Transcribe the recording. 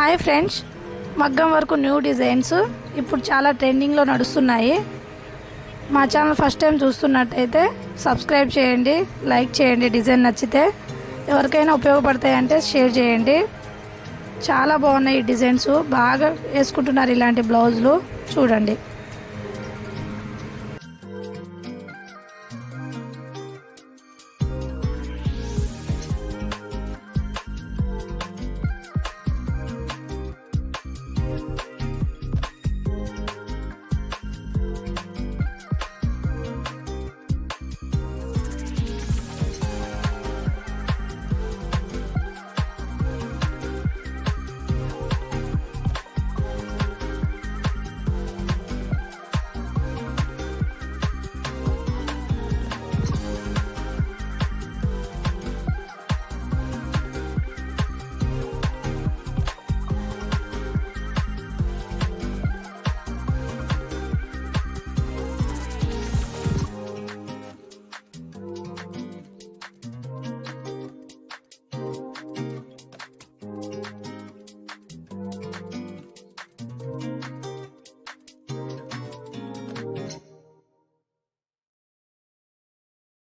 Hi friends, మగ్గం వరకు new designs ఇప్పుడు చాలా ట్రెండింగ్లో నడుస్తున్నాయి. మా ఛానల్ ఫస్ట్ టైం చూస్తున్నట్టయితే సబ్స్క్రైబ్ చేయండి, లైక్ చేయండి. డిజైన్ నచ్చితే ఎవరికైనా ఉపయోగపడతాయంటే షేర్ చేయండి. చాలా బాగున్నాయి ఈ డిజైన్స్, బాగా వేసుకుంటున్నారు ఇలాంటి బ్లౌజులు. చూడండి.